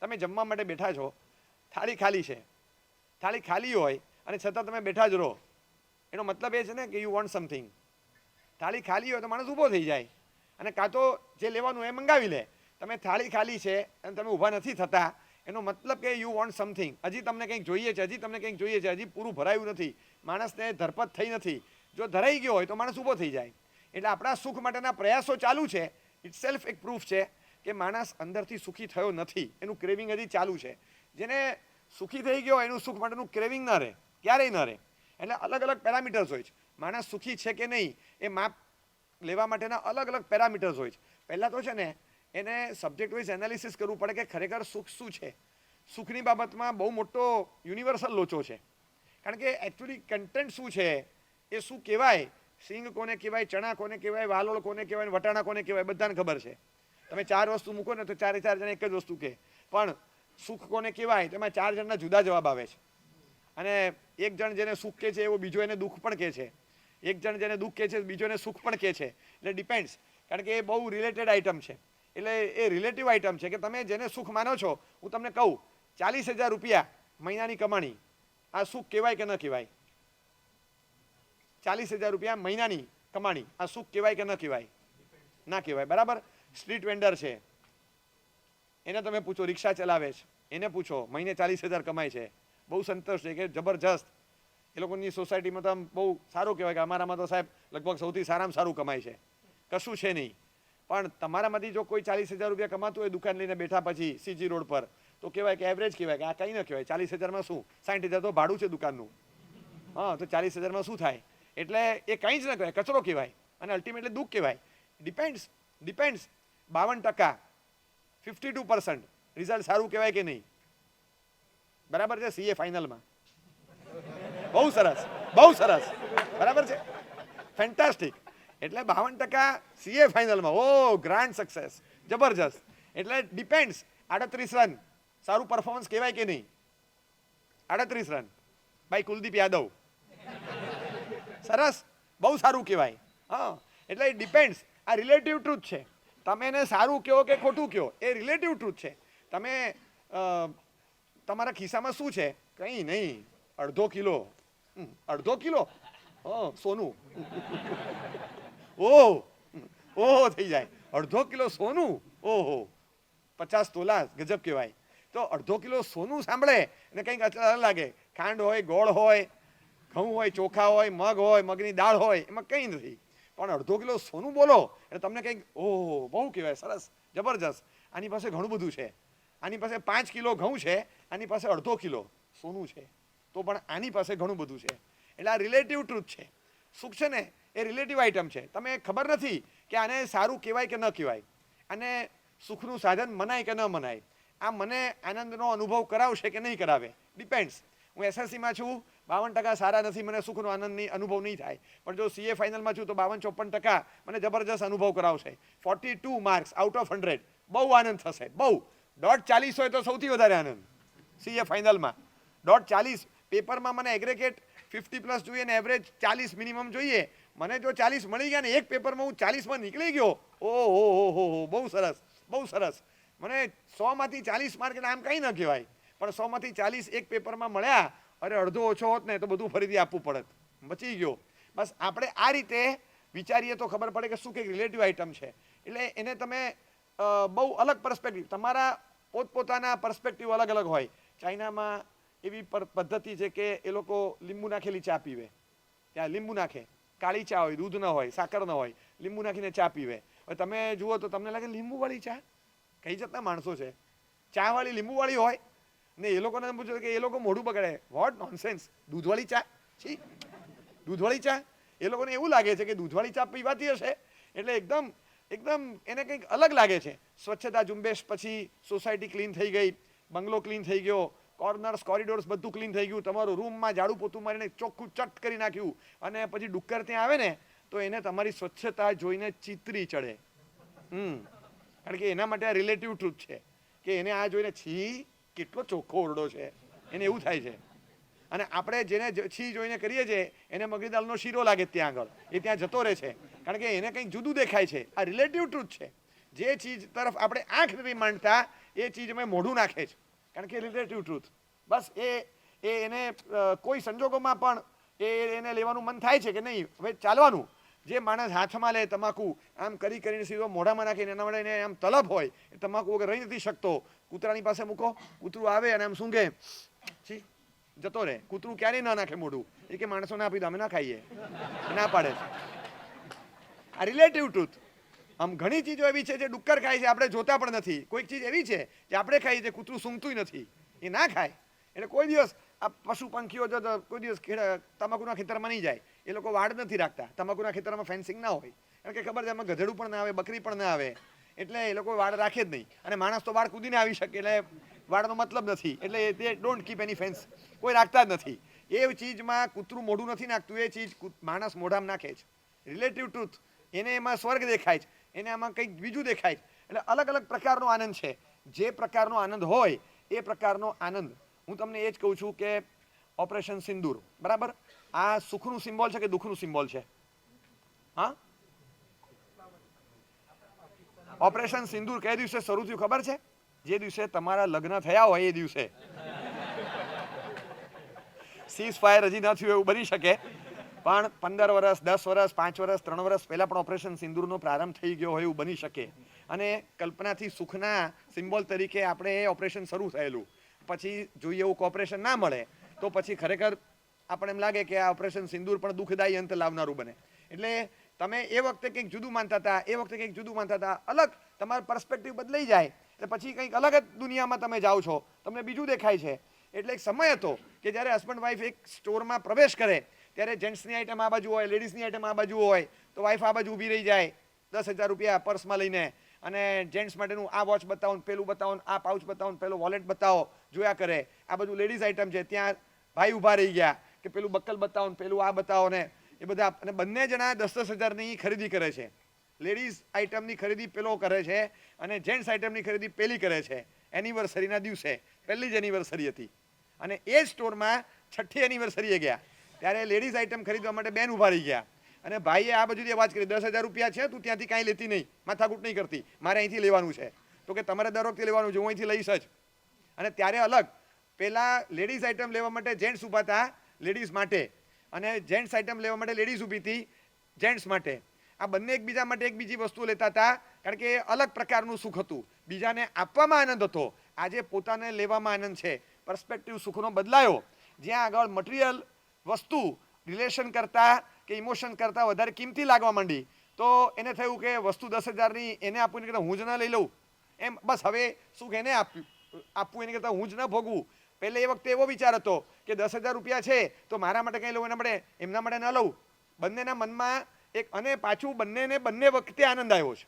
તમે જમવા માટે બેઠા છો, થાળી ખાલી છે, થાળી ખાલી હોય અને છતાં તમે બેઠા જ રહો, એનો મતલબ એ છે ને કે યુ વોન્ટ સમથિંગ. થાળી ખાલી હોય તો માણસ ઊભો થઈ જાય અને કાં તો જે લેવાનું એ મંગાવી લે. તમે થાળી ખાલી છે અને તમે ઊભા નથી થતા, એનો મતલબ કે યુ વોન્ટ સમથિંગ. હજી તમને કંઈક જોઈએ છે, હજી તમને કંઈક જોઈએ છે, હજી પૂરું ભરાયું નથી, માણસને ધરપત થઈ નથી. જો ધરાઈ ગયો હોય તો માણસ ઊભો થઈ જાય. એટલે આપણા સુખ માટેના પ્રયાસો ચાલુ છે. ઇટ સેલ્ફ એક પ્રૂફ છે કે માણસ અંદરથી સુખી થયો નથી, એનું ક્રેવિંગ હજી ચાલુ છે. જેને સુખી થઈ ગયો એનું સુખ માટેનું ક્રેવિંગ ન રહે, ક્યારેય ન રહે. એટલે અલગ અલગ પેરામીટર્સ હોય છે. માણસ સુખી છે કે નહીં એ માપ લેવા માટેના અલગ અલગ પેરામીટર્સ હોય છે. પહેલાં તો છે ને એને સબ્જેક્ટ વાઇઝ એનાલિસિસ કરવું પડે કે ખરેખર સુખ શું છે. સુખની બાબતમાં બહુ મોટો યુનિવર્સલ લોચો છે, કારણ કે એકચ્યુઅલી કન્ટેન્ટ શું છે, એ શું કહેવાય, સિંગ કોને કહેવાય, ચણા કોને કહેવાય, વાલોળ કોને કહેવાય, વટાણા કોને કહેવાય, બધાને ખબર છે. તમે 4 વસ્તુ મૂકો ને તો 4 જણા એક જ વસ્તુ કહે, પણ સુખ કોને કહેવાય તેમાં 4 જણના જુદા જવાબ આવે છે. અને એક જણ જેને સુખ કહે છે એવો બીજો એને દુઃખ પણ કહે છે, એક જણ જેને દુઃખ કહે છે બીજો એને સુખ પણ કહે છે. એટલે ડિપેન્ડ્સ, કારણ કે એ બહુ રિલેટેડ આઇટમ છે. એટલે એ રિલેટિવ આઇટમ છે કે તમે જેને સુખ માનો છો, હું તમને કહું 40,000 રૂપિયા મહિનાની કમાણી, આ સુખ કહેવાય કે ન કહેવાય? 40,000 રૂપિયા મહિનાની કમાણી, આ સુખ કહેવાય કે ન કહેવાય? ના કહેવાય, બરાબર. સ્ટ્રીટ વેન્ડર છે, એને તમે પૂછો, રિક્ષા ચલાવે છે, એને પૂછો, મહિને 40,000 કમાય છે, બહુ સંતોષ છે કે જબરજસ્ત, એ લોકોની સોસાયટીમાં તો આમ બહુ સારું કહેવાય કે અમારામાં તો સાહેબ લગભગ સૌથી સારામાં સારું કમાય છે, કશું છે નહીં. પણ તમારામાંથી જો કોઈ 40,000 રૂપિયા કમાતું હોય દુકાન લઈને બેઠા પછી સીજી રોડ પર, તો કહેવાય કે એવરેજ કહેવાય કે આ કંઈ ન કહેવાય. 40,000માં શું, 60,000 તો ભાડું છે દુકાનનું. હા, તો 40,000માં શું થાય? એટલે એ કંઈ જ ન કહેવાય, કચરો કહેવાય અને અલ્ટિમેટલી દુઃખ કહેવાય. ડિપેન્ડ્સ 52%, 52% રિઝલ્ટ સારું કહેવાય કે નહીં? બરાબર છે. સીએ ફાઇનલમાં બહુ સરસ, બહુ સરસ, બરાબર છે, ફેન્ટાસ્ટિક. એટલે 52% સીએ ફાઇનલમાં, ઓ ગ્રાન્ડ સક્સેસ, જબરજસ્ત. એટલે ડિપેન્ડ્સ. 38 રન સારું પરફોર્મન્સ કહેવાય કે નહીં? 38 રન ભાઈ કુલદીપ યાદવ, સરસ, બહુ સારું કહેવાય. હા, એટલે ઇટ ડિપેન્ડ્સ. આ રિલેટિવ ટ્રુથ છે. તમે એને સારું કહો કે ખોટું કહો, એ રિલેટિવ ટ્રુથ છે. તમે તમારા ખિસ્સામાં શું છે? કંઈ નહીં, અડધો કિલો, સોનું. ઓહો થઈ જાય, અડધો કિલો સોનું, ઓહો 50 તોલા, ગજબ કહેવાય. તો અડધો કિલો સોનું સાંભળે અને કંઈક અલગ લાગે. ખાંડ હોય, ગોળ હોય, ઘઉં હોય, ચોખા હોય, મગ હોય, મગની દાળ હોય, એમાં કંઈ નથી. પણ અડધો કિલો સોનું બોલો એટલે તમને કંઈક ઓહો બહુ કહેવાય, સરસ, જબરજસ્ત. આની પાસે ઘણું બધું છે. આની પાસે 5 કિલો ઘઉં છે, આની પાસે અડધો કિલો સોનું છે, તો પણ આની પાસે ઘણું બધું છે. એટલે આ રિલેટિવ ટ્રુથ છે. સુખ છે ને એ રિલેટિવ આઇટમ છે. તમે ખબર નથી કે આને સારું કહેવાય કે ન કહેવાય, અને સુખનું સાધન મનાય કે ન મનાય, આ મને આનંદનો અનુભવ કરાવશે કે નહીં કરાવે, ડિપેન્ડ્સ. હું એસએસસીમાં છું, 52% સારા નથી, મને સુખનો આનંદની અનુભવ નહીં થાય. પણ જો સીએ ફાઇનલમાં છું તો 52-54% મને જબરજસ્ત અનુભવ કરાવશે. 42 માર્ક્સ આઉટ ઓફ 100, બહુ આનંદ થશે, બહુ. 40 હોય તો સૌથી વધારે આનંદ સીએ ફાઇનલમાં. 40 પેપરમાં મને એગ્રેગેટ 50+ જોઈએ ને એવરેજ 40 મિનિમમ જોઈએ. મને જો 40 મળી ગયા ને એક પેપરમાં હું 40માં નીકળી ગયો, ઓહો બહુ સરસ, બહુ સરસ. મને 100માંથી 40 માર્ક એટલે આમ કંઈ ન કહેવાય, પણ 100માંથી 40 એક પેપરમાં મળ્યા, અરે અડધો ઓછો હોત ને તો બધું ફરીથી આપવું પડત, બચી ગયો. બસ આપણે આ રીતે વિચારીએ તો ખબર પડે કે શું કંઈક રિલેટિવ આઇટમ છે. એટલે એને તમે બહુ અલગ પર્સપેક્ટિવ, તમારા પોતપોતાના પર્સપેક્ટિવ અલગ અલગ હોય. ચાઇનામાં એવી પદ્ધતિ છે કે એ લોકો લીંબુ નાખેલી ચા પીવે. ત્યાં લીંબુ નાખે, કાળી ચા હોય, દૂધ ન હોય, સાકર ન હોય, લીંબુ નાખીને ચા પીવે. હવે તમે જુઓ તો તમને લાગે લીંબુવાળી ચા, કઈ જાતના માણસો છે, ચાવાળી લીંબુવાળી હોય ને એ લોકોને પૂછો કે એ લોકો મોઢું બગાડે, વોટ નોનસેન્સ, દૂધવાળી ચા, છી, દૂધવાળી ચા. એ લોકોને એવું લાગે છે કે દૂધવાળી ચા પીવાતી હશે એટલે એકદમ એને કંઈક અલગ લાગે છે. સ્વચ્છતા ઝુંબેશ પછી સોસાયટી ક્લીન થઈ ગઈ, બંગલો ક્લીન થઈ ગયો, કોર્નર્સ કોરિડોર્સ બધું ક્લીન થઈ ગયું, તમારું રૂમમાં ઝાડુ પોતું મારીને ચોખ્ખું ચટ કરી નાખ્યું, અને પછી ડુક્કર ત્યાં આવે ને તો એને તમારી સ્વચ્છતા જોઈને ચિતરી ચડે. કારણ કે એના માટે આ રિલેટિવ ટ્રુથ છે કે એને આ જોઈને છી કેટલો ચોખ્ખો ઓરડો છે, એને એવું થાય છે. અને આપણે જેને છી જોઈને કરીએ છીએ એને મગની દાળનો શીરો લાગે ત્યાં આગળ, એ ત્યાં જતો રહે છે, કારણ કે એને કંઈક જુદું દેખાય છે. આ રિલેટિવ ટ્રુથ છે. જે ચીજ તરફ આપણે આંખ નથી માંડતા એ ચીજ અમે મોઢું નાખે છે, કારણ કે રિલેટિવ ટ્રુથ. બસ એને કોઈ સંજોગોમાં પણ એને લેવાનું મન થાય છે કે નહીં, હવે ચાલવાનું. જે માણસ હાથમાં લે તમાકુ આમ કરીને સીધો મોઢામાં નાખીને એના માટે એને આમ તલબ હોય, એ તમાકુ વગર રહી નથી શકતો. કૂતરાની પાસે મૂકો, કૂતરું આવે અને આમ સૂંઘે, છી જતો રહે. કૂતરું ક્યારેય ના નાખે મોઢું, એ કે માણસો ના આપી દો, અમે ના ખાઈએ, ના પાડે. આ રિલેટિવ ટ્રુથ. આમ ઘણી ચીજો એવી છે જે ડુક્કર ખાય છે, આપણે જોતા પણ નથી. કોઈક ચીજ એવી છે જે આપણે ખાઈએ છીએ, કૂતરું સૂંઘતું નથી, એ ના ખાય. એટલે કોઈ દિવસ આ પશુ પંખીઓ જો કોઈ દિવસ તમાકુના ખેતરમાં નહીં જાય. એ લોકો વાડ નથી રાખતા. તમાકુના ખેતરમાં ફેન્સિંગ ના હોય, કારણ કે ખબર છે એમાં ગધેડું પણ ના આવે, બકરી પણ ના આવે, એટલે એ લોકો વાડ રાખે જ નહીં. અને માણસ તો વાડ કૂદીને આવી શકે, એટલે વાડનો મતલબ નથી. એટલે તે ડોન્ટ કીપ એની ફેન્સ, કોઈ રાખતા જ નથી. એ ચીજમાં કૂતરું મોઢું નથી નાખતું, એ ચીજ માણસ મોઢામાં નાખે છે. Relative truth. એને એમાં સ્વર્ગ દેખાય છે, એને આમાં કંઈક બીજું દેખાય છે. એટલે અલગ અલગ પ્રકારનો આનંદ છે. જે પ્રકારનો આનંદ હોય એ પ્રકારનો આનંદ. હું તમને એ જ કહું છું કે ઓપરેશન સિંદૂર, બરાબર, આ સુખનું સિમ્બોલ છે કે દુઃખનું સિમ્બોલ છે? હા, ઓપરેશન સિંદૂર કયા દિવસે શરૂ થયું ખબર છે? જે દિવસે તમારા લગ્ન થયા હોય એ દિવસે. સીઝ ફાયર હજી ન થયું એવું બની શકે, પણ 15 વર્ષ, 10 વર્ષ, 5 વર્ષ, 3 વર્ષ પહેલા પણ ઓપરેશન સિંદૂરનો પ્રારંભ થઈ ગયો હોય એવું બની શકે. અને કલ્પનાથી સુખના સિમ્બોલ તરીકે આપણે એ ઓપરેશન શરૂ થયેલું. પછી જોઈએ એવું ઓપરેશન ના મળે તો પછી ખરેખર આપણે એમ લાગે કે આ ઓપરેશન સિંદૂર પણ દુઃખદાયી અંત લાવનારું બને. એટલે તમે એ વખતે કંઈક જુદું માનતા હતા, એ વખતે કંઈક જુદું માનતા હતા, અલગ તમારો પર્સપેક્ટિવ બદલાઈ જાય એટલે પછી કંઈક અલગ જ દુનિયામાં તમે જાઓ છો, તમને બીજું દેખાય છે. એટલે એક સમય હતો કે જ્યારે હસબન્ડ વાઈફ એક સ્ટોરમાં પ્રવેશ કરે ત્યારે જેન્ટ્સની આઈટમ આ બાજુ હોય, લેડીઝની આઈટમ આ બાજુ હોય, તો વાઈફ આ બાજુ ઊભી રહી જાય 10,000 રૂપિયા પર્સમાં લઈને, અને જેન્ટ્સ માટેનું આ વોચ બતાવો, પેલું બતાવો, આ પાઉચ બતાવો, પેલો વોલેટ બતાવો, જોયા કરે. આ બધું લેડીઝ આઈટમ છે, ત્યાં ભાઈ ઊભા રહી ગયા કે પેલું બક્કલ બતાવો, પેલું આ બતાવો ને એ બધા. અને બંને જણા 10,000ની ખરીદી કરે છે. લેડીઝ આઈટમની ખરીદી પેલો કરે છે અને જેન્ટ્સ આઈટમની ખરીદી પેલી કરે છે. એનિવર્સરીના દિવસે પહેલી જ એનિવર્સરી હતી અને એ સ્ટોરમાં 6ઠ્ઠી એનિવર્સરીએ ગયા ત્યારે લેડીઝ આઈટમ ખરીદવા માટે બેન ઊભા રહી ગયા અને ભાઈએ આ બાજુથી અવાજ કરી, 10,000 રૂપિયા છે, તું ત્યાંથી કાંઈ લેતી નહીં, માથાકૂટ નહીં કરતી, મારે અહીંથી લેવાનું છે. તો કે તમારે દર વખતે લેવાનું છે, હું અહીંથી લઈશ જ. અને ત્યારે અલગ પેલા લેડીઝ આઈટમ લેવા માટે જેન્ટ્સ ઊભા હતા લેડીઝ માટે, અને જેન્ટ્સ આઈટમ લેવા માટે લેડીઝ ઊભી હતી જેન્ટ્સ માટે. આ બંને એકબીજા માટે એક બીજી વસ્તુ લેતા હતા, કારણ કે એ અલગ પ્રકારનું સુખ હતું. બીજાને આપવામાં આનંદ હતો, આજે પોતાને લેવામાં આનંદ છે. પર્સપેક્ટિવ સુખનો બદલાયો. જ્યાં આગળ મટીરિયલ વસ્તુ રિલેશન કરતાં કે ઇમોશન કરતાં વધારે કિંમતી લાગવા માંડી તો એને થયું કે વસ્તુ 10,000ની એને આપવું એને કરતાં હું જ ના લઈ લઉં એમ. બસ હવે સુખ એને આપવું એને કરતાં હું જ ન ભોગવું. પહેલે એ વખતે એવો વિચાર હતો કે 10,000 રૂપિયા છે તો મારા માટે કંઈ લઉં, એના માટે એમના માટે ન લઉં. બંનેના મનમાં એક, અને પાછું બંને વખતે આનંદ આવ્યો છે.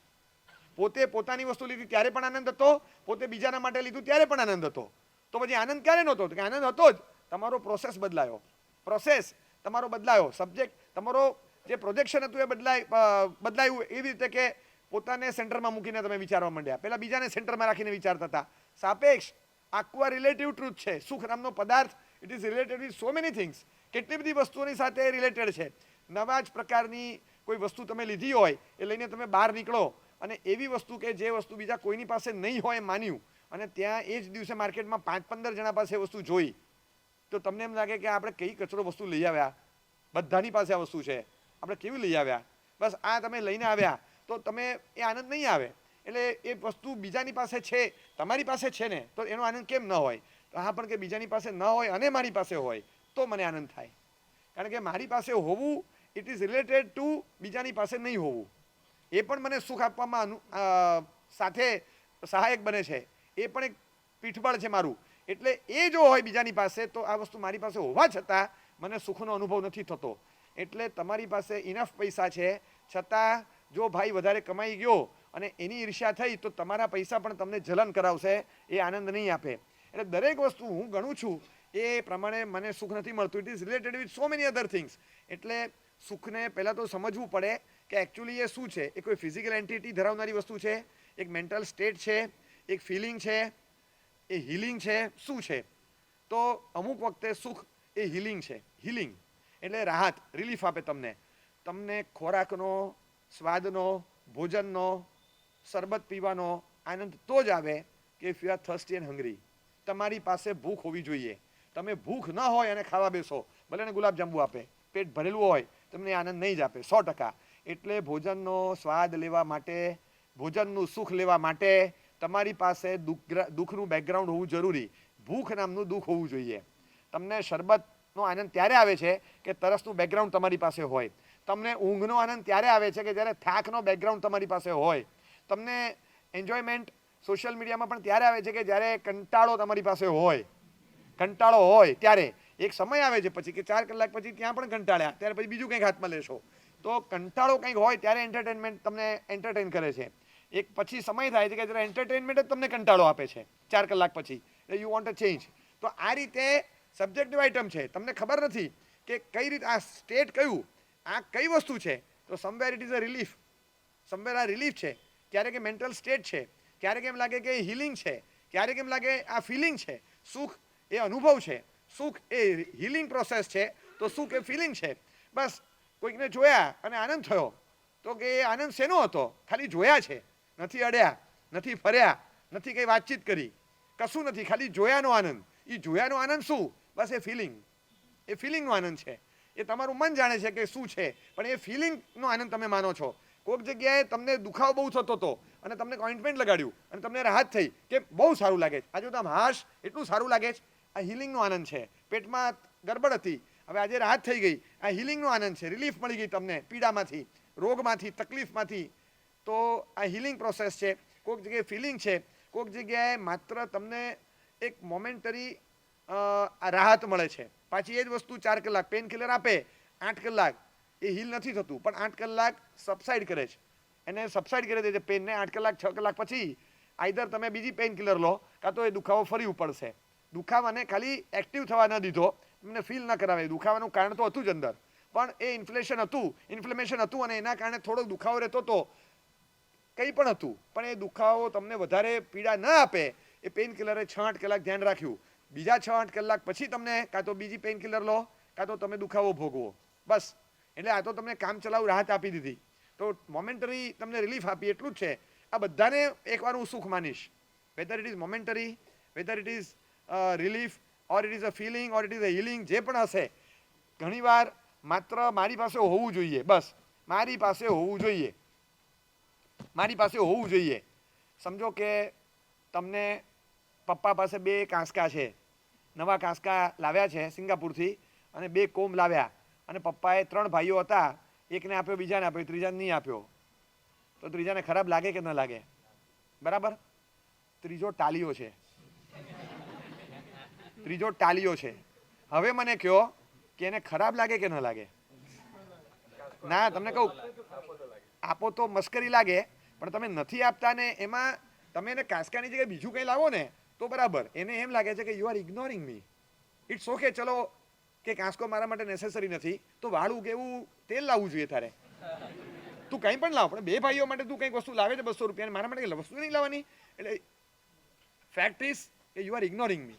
પોતે પોતાની વસ્તુ લીધી ત્યારે પણ આનંદ હતો, પોતે બીજાના માટે લીધું ત્યારે પણ આનંદ હતો. તો પછી આનંદ ક્યારે નહોતો? કે આનંદ હતો જ, તમારો પ્રોસેસ બદલાયો. પ્રોસેસ તમારો બદલાયો, સબ્જેક્ટ તમારો જે પ્રોજેક્શન હતું એ બદલાયું એવી રીતે કે પોતાને સેન્ટરમાં મૂકીને તમે વિચારવા માંડ્યા. પહેલા બીજાને સેન્ટરમાં રાખીને વિચારતા હતા. સાપેક્ષ આખું રિલેટિવ ટ્રુથ છે. સુખ નામનો પદાર્થ, it is related with so many things. કેટલી બધી વસ્તુઓની સાથે રિલેટેડ છે. નવા જ પ્રકારની કોઈ વસ્તુ તમે લીધી હોય એ લઈને તમે બહાર નીકળો અને એવી વસ્તુ કે જે વસ્તુ બીજા કોઈની પાસે નહીં હોય એમ માન્યું, અને ત્યાં એ જ દિવસે માર્કેટમાં 5-15 જણા પાસે વસ્તુ જોઈ તો તમને એમ લાગે કે આપણે કઈ કચરો વસ્તુ લઈ આવ્યા, બધાની પાસે આ વસ્તુ છે, આપણે કેવી લઈ આવ્યા. બસ આ તમે લઈને આવ્યા તો તમે એ આનંદ નહીં આવે. એટલે એ વસ્તુ બીજાની પાસે છે, તમારી પાસે છે ને, તો એનો આનંદ કેમ ન હોય? હા, પણ કે બીજાની પાસે ન હોય અને મારી પાસે હોય તો મને આનંદ થાય. કારણ કે મારી પાસે હોવું ઇટ ઇઝ રિલેટેડ ટુ બીજાની પાસે નહીં હોવું. એ પણ મને સુખ આપવામાં સાથે સહાયક બને છે, એ પણ એક પીઠબળ છે મારું. એટલે એ જો હોય બીજાની પાસે તો આ વસ્તુ મારી પાસે હોવા છતાં મને સુખનો અનુભવ નથી થતો. એટલે તમારી પાસે ઇનફ પૈસા છે છતાં જો ભાઈ વધારે કમાઈ ગયો અને એની ઈર્ષ્યા થઈ તો તમારા પૈસા પણ તમને જલન કરાવશે, એ આનંદ નહીં આપે. એટલે દરેક વસ્તુ હું ગણું છું એ પ્રમાણે મને સુખ નથી મળતું. It is related with so many other things. એટલે સુખને પહેલાં તો સમજવું પડે કે એકચ્યુઅલી એ શું છે. એ કોઈ ફિઝિકલ એન્ટિટી ધરાવનારી વસ્તુ છે, એક મેન્ટલ સ્ટેટ છે, એક ફિલિંગ છે, એ હિલિંગ છે, શું છે? તો અમુક વખતે સુખ એ હિલિંગ છે. હિલિંગ એટલે રાહત, રિલીફ આપે તમને ખોરાકનો, સ્વાદનો, ભોજનનો, શરબત પીવાનો આનંદ તો જ આવે કે if you are thirsty and hungry, તમારી પાસે ભૂખ હોવી જોઈએ. તમે ભૂખ ન હોય અને ખાવા બેસો, ભલે ને ગુલાબજાંબુ આપે, પેટ ભરેલું હોય, તમને આનંદ નહીં જ આપે 100%. એટલે ભોજનનો સ્વાદ લેવા માટે, ભોજનનું સુખ લેવા માટે તમારી પાસે દુઃખનું બેકગ્રાઉન્ડ હોવું જરૂરી. ભૂખ નામનું દુઃખ હોવું જોઈએ. તમને શરબતનો આનંદ ત્યારે આવે છે કે તરસનું બેકગ્રાઉન્ડ તમારી પાસે હોય. તમને ઊંઘનો આનંદ ત્યારે આવે છે કે જ્યારે થાકનો બેકગ્રાઉન્ડ તમારી પાસે હોય. તમને એન્જોયમેન્ટ સોશિયલ મીડિયામાં પણ ત્યારે આવે છે કે જ્યારે કંટાળો તમારી પાસે હોય. કંટાળો હોય ત્યારે એક સમય આવે છે પછી કે 4 કલાક પછી ત્યાં પણ કંટાળ્યા, ત્યારે પછી બીજું કંઈક હાથમાં લેશો. તો કંટાળો કંઈક હોય ત્યારે એન્ટરટેનમેન્ટ તમને એન્ટરટેન કરે છે. એક પછી સમય થાય છે કે જ્યારે એન્ટરટેનમેન્ટ જ તમને કંટાળો આપે છે 4 કલાક પછી, એટલે યુ વોન્ટ અ ચેન્જ. તો આ રીતે સબ્જેક્ટિવ આઇટમ છે. તમને ખબર નથી કે કઈ રીતે આ સ્ટેટ કયું, આ કઈ વસ્તુ છે. તો somewhere it is a relief, somewhere આ રિલીફ છે, ક્યારેક એ મેન્ટલ સ્ટેટ છે, ક્યારેક એમ લાગે કે હિલિંગ છે, ક્યારેક એમ લાગે આ ફિલિંગ છે. સુખ એ અનુભવ છે, સુખ એ હિલિંગ પ્રોસેસ છે, તો સુખ એ ફિલિંગ છે. બસ કોઈકને જોયા અને આનંદ થયો તો કે એ આનંદ શેનો હતો? ખાલી જોયા છે, નથી અડ્યા, નથી ફર્યા, નથી કંઈ વાતચીત કરી, કશું નથી, ખાલી જોયાનો આનંદ. એ જોયાનો આનંદ શું? બસ એ ફિલિંગ, એ ફિલિંગનો આનંદ છે. એ તમારું મન જાણે છે કે શું છે, પણ એ ફિલિંગનો આનંદ તમે માનો છો. કોઈક જગ્યાએ તમને દુખાવો બહુ થતો હતો અને તમને ઓઇન્ટમેન્ટ લગાડ્યું અને તમને રાહત થઈ કે બહુ સારું લાગે છે, આજે તો આમ હાશ એટલું સારું લાગે છે. આ હિલિંગનો આનંદ છે. પેટમાં ગડબડ હતી, હવે આજે રાહત થઈ ગઈ, આ હિલિંગનો આનંદ છે. રિલીફ મળી ગઈ તમને પીડામાંથી, રોગમાંથી, તકલીફમાંથી. તો આ હિલિંગ પ્રોસેસ છે. કોઈક જગ્યાએ ફિલિંગ છે, કોઈક જગ્યાએ માત્ર તમને એક મોમેન્ટરી રાહત મળે છે. પાછી એ જ વસ્તુ 4 કલાક પેન કિલર આપે, 8 કલાક એ હીલ નથી થતું, પણ 8 કલાક સબસાઇડ કરે છે. એને સબસાઇડ કરી દે છે પેનને. 8 કલાક 6 કલાક પછી આઈધર તમે બીજી પેન કિલર લો, કાં તો એ દુખાવો ફરી ઉપડશે. દુખાવાને ખાલી એક્ટિવ થવા ન દીધો, તમને ફીલ ન કરાવે. દુખાવાનું કારણ તો હતું જ અંદર, પણ એ ઇન્ફ્લેમેશન હતું અને એના કારણે થોડોક દુખાવો રહેતો હતો, કંઈ પણ હતું, પણ એ દુખાવો તમને વધારે પીડા ન આપે એ પેન કિલરે 6-8 કલાક ધ્યાન રાખ્યું. બીજા 6-8 કલાક પછી તમને કાં તો બીજી પેન કિલર લો, કાં તો તમે દુખાવો ભોગવો. બસ, એટલે આ તો તમને કામ ચલાવ રાહત આપી દીધી. તો મોમેન્ટરી તમને રિલીફ આપી, એટલું જ છે. આ બધાને એકવાર હું સુખ માનીશ, whether it is momentary, whether it is relief, or it is a feeling, or it is a healing, જે પણ હશે. ઘણીવાર માત્ર મારી પાસે હોવું જોઈએ, બસ મારી પાસે હોવું જોઈએ, મારી પાસે હોવું જોઈએ. સમજો કે તમને પપ્પા પાસે 2 કાંસકા છે, નવા કાંસકા લાવ્યા છે સિંગાપુરથી, અને 2 કોંબ લાવ્યા, અને પપ્પાએ 3 ભાઈઓ હતા, એકને આપ્યો, બીજાને આપ્યો, ત્રીજાને નહીં આપ્યો. તો ત્રીજાને ખરાબ લાગે કે ન લાગે? બરાબર. ત્રીજો ટાલીઓ છે, ત્રીજો ટાલીઓ છે. હવે મને કહો કે એને ખરાબ લાગે કે ન લાગે? ના, તમને કહું, આપો તો મસ્કરી લાગે, પણ તમે નથી આપતા ને એમાં તમે એને કાંસકાની જગ્યાએ બીજું કંઈ લાવો ને તો બરાબર. એને એમ લાગે છે કે you are ignoring me. It's okay, ચલો કે કાંસકો મારા માટે નેસેસરી નથી, તો વાળું કે એવું તેલ લાવવું જોઈએ તારે. તું કંઈ પણ લાવ, પણ 2 ભાઈઓ માટે તું કંઈક વસ્તુ લાવે છે 200 રૂપિયા, મારા માટે વસ્તુ નહીં લાવવાની. એટલે ફેક્ટ ઇઝ કે યુ આર ઇગ્નોરિંગ મી.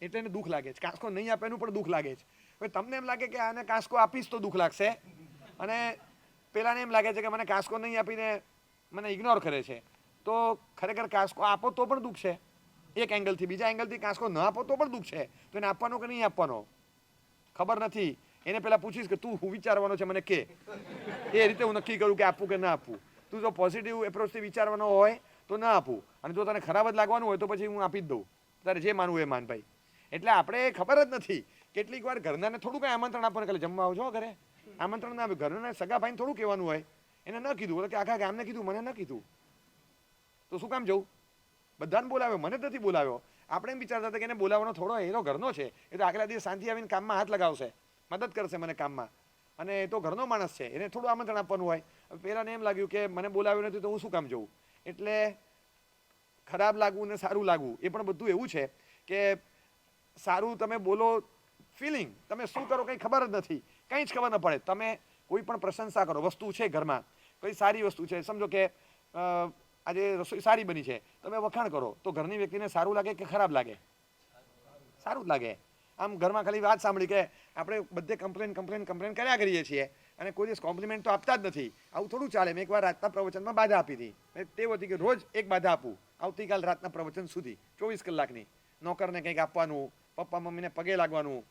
એટલે એને દુઃખ લાગે છે. કાંસકો નહીં આપે એનું પણ દુઃખ લાગે છે. હવે તમને એમ લાગે કે આને કાંસકો આપીશ તો દુઃખ લાગશે, અને પેલાને એમ લાગે છે કે મને કાંસકો નહીં આપીને મને ઇગ્નોર કરે છે. તો ખરેખર કાંસકો આપો તો પણ દુઃખ છે એક એંગલથી. બીજા એંગલથી કાંસકો ન આપો તો પણ દુઃખ છે. તો એને આપવાનો કે નહીં આપવાનો ખબર નથી. એને પહેલાં પૂછીશ કે તું હું વિચારવાનો છે મને કે, એ રીતે હું નક્કી કરું કે આપવું કે ના આપવું. તું જો પોઝિટિવ એપ્રોચથી વિચારવાનો હોય તો ના આપું, અને જો તને ખરાબ જ લાગવાનું હોય તો પછી હું આપી જ દઉં. તારે જે માનવું એ માન ભાઈ. એટલે આપણે ખબર જ નથી. કેટલીક વાર ઘરનાને થોડું કંઈ આમંત્રણ આપવાનું, ખાલી જમવા આવજો ઘરે, આમંત્રણ ના આવે. ઘરના સગા ભાઈને થોડું કહેવાનું હોય, એને ન કીધું કે આખા ગામને કીધું, મને ન કીધું, તો શું કામ જવું? બધાને બોલાવ્યો, મને જ નથી બોલાવ્યો. આપણે એમ વિચારતા હતા કે એને બોલાવવાનો થોડો એનો ઘરનો છે, એ તો આગલા દિવસ શાંતિ આવીને કામમાં હાથ લગાવશે, મદદ કરશે મને કામમાં, અને એ તો ઘરનો માણસ છે, એને થોડું આમંત્રણ આપવાનું હોય. પહેલાંને એમ લાગ્યું કે મને બોલાવ્યો નથી તો હું શું કામ જવું. એટલે ખરાબ લાગવું ને સારું લાગવું એ પણ બધું એવું છે કે સારું તમે બોલો, ફિલિંગ, તમે શું કરો કંઈ ખબર જ નથી, કંઈ જ ખબર ન પડે. તમે કોઈ પણ પ્રશંસા કરો, વસ્તુ છે ઘરમાં, કોઈ સારી વસ્તુ છે, સમજો કે આજે રસોઈ સારી બની છે, તમે વખાણ કરો, તો ઘરની વ્યક્તિને સારું લાગે કે ખરાબ લાગે? સારું જ લાગે. આમ ઘરમાં ખાલી વાત સાંભળી કે આપણે બધે કમ્પ્લેન કર્યા કરીએ છીએ, અને કોઈ દિવસ કોમ્પ્લિમેન્ટ તો આપતા જ નથી. આવું થોડું ચાલે. મેં એકવાર રાતના પ્રવચનમાં બાધા આપી હતી. તે હતી કે રોજ એક બાધા આપું આવતીકાલ રાતના પ્રવચન સુધી 24 કલાકની. નોકરને કંઈક આપવાનું, પપ્પા મમ્મીને પગે લાગવાનું,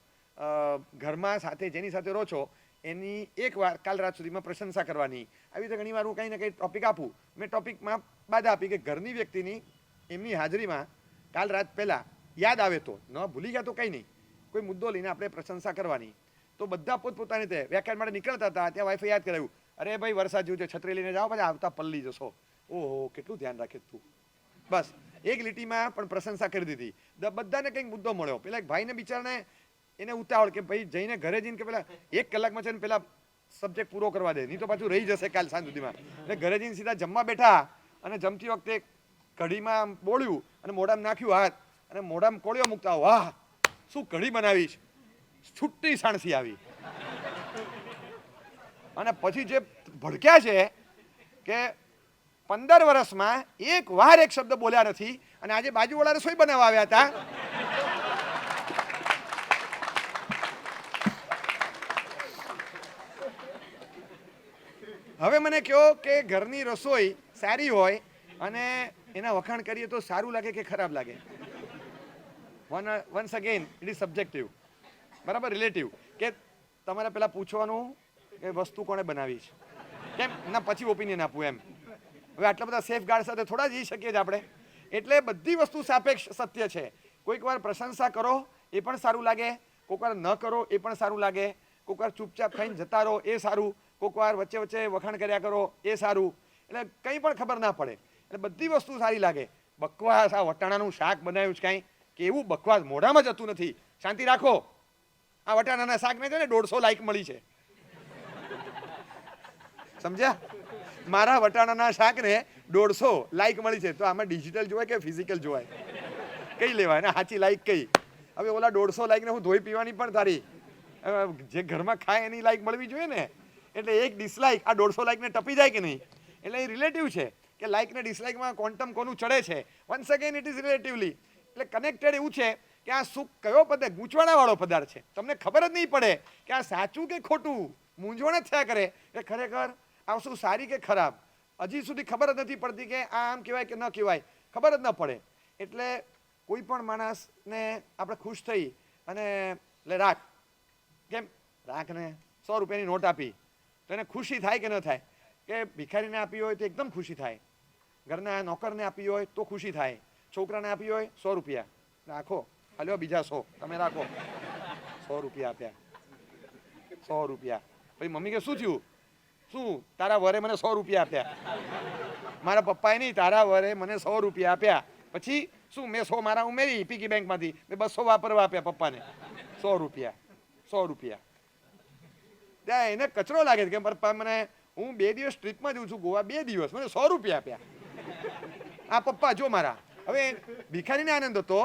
ઘરમાં સાથે જેની સાથે રહો છો એની એકવાર કાલ રાત સુધીમાં પ્રશંસા કરવાની. આવી રીતે ઘણીવાર હું કંઈ ને કંઈ ટોપિક આપું. મેં ટોપિકમાં બાધા આપી કે ઘરની વ્યક્તિની એમની હાજરીમાં કાલ રાત પહેલાં યાદ આવે તો, ન ભૂલી ગયા તો કંઈ નહીં, કોઈ મુદ્દો લઈને આપણે પ્રશંસા કરવાની. તો બધા પોતપોતાની રીતે વ્યાખ્યાન માટે નીકળતા હતા. ત્યાં વાઈફે યાદ કરાવ્યું, અરે ભાઈ વરસાદ જેવું છે, છત્રી લઈને જાઓ, પછી આવતા પલ્લી જશો. ઓહો, કેટલું ધ્યાન રાખે તું. બસ એક લીટીમાં પણ પ્રશંસા કરી દીધી. બધાને કંઈક મુદ્દો મળ્યો. પેલા એક ભાઈને બિચારાને એને ઉતાવળ કે ભાઈ જઈને ઘરે જઈને કે પેલા 1 કલાકમાં છે ને પેલા સબ્જેક્ટ પૂરો કરવા દે, નહીં તો પાછું રહી જશે કાલ સાંજ સુધીમાં. એટલે ઘરે જઈને સીધા જમવા બેઠા અને જમતી વખતે કઢીમાં બોળ્યું અને મોઢામાં નાખ્યું હાથ અને મોઢામાં કોળિયો મૂકતા, વાહ શું કઢી બનાવી છે, છૂટી સાણસી આવી. અને પછી જે ભડક્યા છે કે 15 વર્ષમાં એક વાર એક શબ્દ બોલ્યા નથી અને આજે બાજુવાળા રસોઈ બનાવવા આવ્યા હતા. હવે મને કહો કે ઘરની રસોઈ સારી હોય અને એના વખાણ કરીએ તો સારું લાગે કે ખરાબ લાગે? Once again it is subjective, બરાબર, રિલેટિવ. કે તમારે પહેલાં પૂછવાનું કે વસ્તુ કોણે બનાવી છે, કેમ ના પછી ઓપિનિયન આપવું એમ. હવે આટલા બધા સેફ ગાર્ડ સાથે થોડા જઈ શકીએ છીએ આપણે. એટલે બધી વસ્તુ સાપેક્ષ સત્ય છે. કોઈક વાર પ્રશંસા કરો એ પણ સારું લાગે, કોઈક વાર ન કરો એ પણ સારું લાગે, કોઈક વાર ચૂપચાપ ખાઈને જતા રહો એ સારું, કોઈક વાર વચ્ચે વચ્ચે વખાણ કર્યા કરો એ સારું. એટલે કંઈ પણ ખબર ના પડે. એટલે બધી વસ્તુ સારી લાગે. બકવાસ આ વટાણાનું શાક બનાવ્યું છે કાંઈ, કે એવું બકવાસ મોઢામાં જતું નથી. શાંતિ રાખો. આ વટાણાના શાકને છે ને 150 લાઈક મળી છે, સમજ્યા? મારા વટાણાના શાકને 150 લાઈક મળી છે. તો આમાં ડિજિટલ જોવાય કે ફિઝિકલ જોવાય? કઈ લેવાય ને સાચી લાઈક કઈ? હવે ઓલા 150 લાઈકને હું ધોઈ પીવાની પણ તારી જે ઘરમાં ખાય એની લાઈક મળવી જોઈએ ને. એટલે એક ડિસલાઈક આ 150 લાઈકને ટપી જાય કે નહીં? એટલે એ રિલેટિવ છે કે લાઈક ને ડિસલાઈકમાં ક્વોન્ટમ કોનું ચડે છે. Once again it is relatively. એટલે કનેક્ટેડ એવું છે કે આ શું કયો પદાર્થ ગૂંચવાડાવાળો પદાર્થ છે. તમને ખબર જ નહીં પડે કે આ સાચું કે ખોટું, મૂંઝવણ જ થયા કરે કે ખરેખર આ વસ્તુ સારી કે ખરાબ. હજી સુધી ખબર જ નથી પડતી કે આ આમ કહેવાય કે ન કહેવાય, ખબર જ ન પડે. એટલે કોઈ પણ માણસને આપણે ખુશ થઈ અને લે રાખ, કેમ રાખને 100 રૂપિયાની નોટ આપી તો એને ખુશી થાય કે ન થાય? કે ભિખારીને આપી હોય તો એકદમ ખુશી થાય, ઘરના નોકરને આપી હોય તો ખુશી થાય, છોકરાને આપી હોય 100 રૂપિયા રાખો, હાલ્યો બીજા 100 તમે રાખો. 100 રૂપિયા આપ્યા, 100 રૂપિયા. પછી મમ્મી કે શું થયું? શું તારા વરે મને 100 રૂપિયા આપ્યા? મારા પપ્પાએ નહીં, તારા વરે મને 100 રૂપિયા આપ્યા. પછી શું મેં 100 મારા ઉમેરી પીકી બેંકમાંથી, મેં 200 વાપરવા આપ્યા પપ્પાને. 100 રૂપિયા, 100 રૂપિયા. ત્યાં એને કચરો લાગે છે કે પપ્પા મને, હું 2 દિવસ ટ્રીપમાં જઉં છું ગોવા, 2 દિવસ મને 100 રૂપિયા આપ્યા. આ પપ્પા જો મારા. હવે ભિખારીને આનંદ હતો,